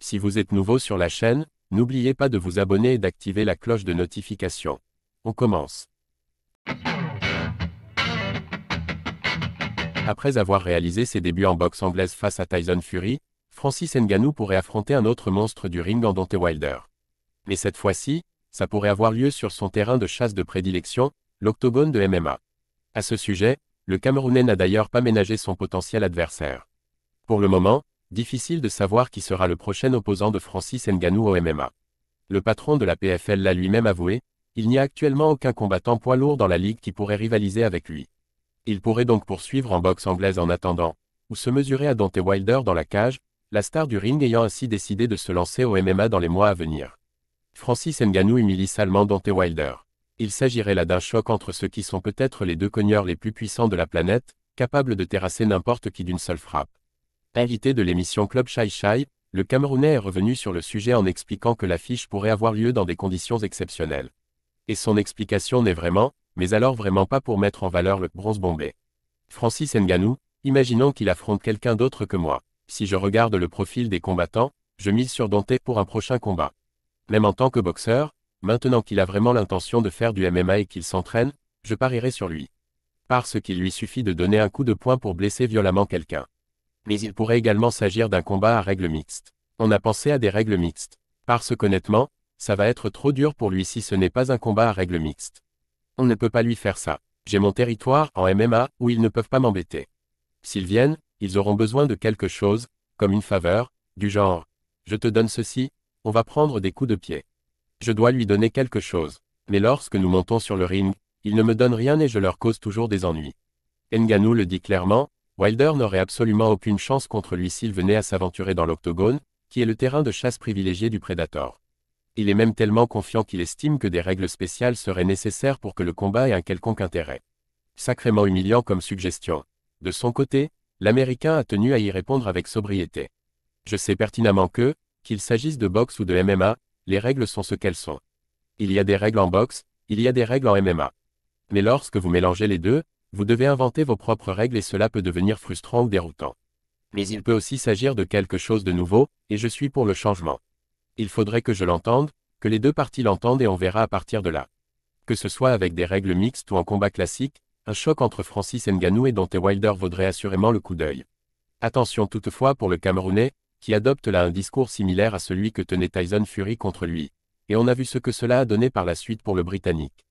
Si vous êtes nouveau sur la chaîne, n'oubliez pas de vous abonner et d'activer la cloche de notification. On commence. Après avoir réalisé ses débuts en boxe anglaise face à Tyson Fury, Francis Ngannou pourrait affronter un autre monstre du ring en Deontay Wilder. Mais cette fois-ci, ça pourrait avoir lieu sur son terrain de chasse de prédilection, l'octogone de MMA. À ce sujet, le Camerounais n'a d'ailleurs pas ménagé son potentiel adversaire. Pour le moment, difficile de savoir qui sera le prochain opposant de Francis Ngannou au MMA. Le patron de la PFL l'a lui-même avoué, il n'y a actuellement aucun combattant poids lourd dans la ligue qui pourrait rivaliser avec lui. Il pourrait donc poursuivre en boxe anglaise en attendant, ou se mesurer à Deontay Wilder dans la cage, la star du ring ayant ainsi décidé de se lancer au MMA dans les mois à venir. Francis Ngannou humilie salement Deontay Wilder. Il s'agirait là d'un choc entre ceux qui sont peut-être les deux cogneurs les plus puissants de la planète, capables de terrasser n'importe qui d'une seule frappe. Invité de l'émission Club Chai Chai, le Camerounais est revenu sur le sujet en expliquant que l'affiche pourrait avoir lieu dans des conditions exceptionnelles. Et son explication n'est vraiment, mais alors vraiment pas pour mettre en valeur le bronze bombé. Francis Ngannou, imaginons qu'il affronte quelqu'un d'autre que moi. Si je regarde le profil des combattants, je mise sur Deontay pour un prochain combat. Même en tant que boxeur, maintenant qu'il a vraiment l'intention de faire du MMA et qu'il s'entraîne, je parierai sur lui. Parce qu'il lui suffit de donner un coup de poing pour blesser violemment quelqu'un. Mais il pourrait également s'agir d'un combat à règles mixtes. On a pensé à des règles mixtes. Parce qu'honnêtement, ça va être trop dur pour lui si ce n'est pas un combat à règles mixtes. On ne peut pas lui faire ça. J'ai mon territoire en MMA où ils ne peuvent pas m'embêter. S'ils viennent, ils auront besoin de quelque chose, comme une faveur, du genre « je te donne ceci, on va prendre des coups de pied ». Je dois lui donner quelque chose. Mais lorsque nous montons sur le ring, ils ne me donnent rien et je leur cause toujours des ennuis. Ngannou le dit clairement, Wilder n'aurait absolument aucune chance contre lui s'il venait à s'aventurer dans l'octogone, qui est le terrain de chasse privilégié du Predator. Il est même tellement confiant qu'il estime que des règles spéciales seraient nécessaires pour que le combat ait un quelconque intérêt. Sacrément humiliant comme suggestion. De son côté, l'Américain a tenu à y répondre avec sobriété. Je sais pertinemment que, qu'il s'agisse de boxe ou de MMA, les règles sont ce qu'elles sont. Il y a des règles en boxe, il y a des règles en MMA. Mais lorsque vous mélangez les deux, vous devez inventer vos propres règles et cela peut devenir frustrant ou déroutant. Mais il peut aussi s'agir de quelque chose de nouveau, et je suis pour le changement. Il faudrait que je l'entende, que les deux parties l'entendent et on verra à partir de là. Que ce soit avec des règles mixtes ou en combat classique, un choc entre Francis Ngannou et Deontay Wilder vaudrait assurément le coup d'œil. Attention toutefois pour le Camerounais, qui adopte là un discours similaire à celui que tenait Tyson Fury contre lui. Et on a vu ce que cela a donné par la suite pour le Britannique.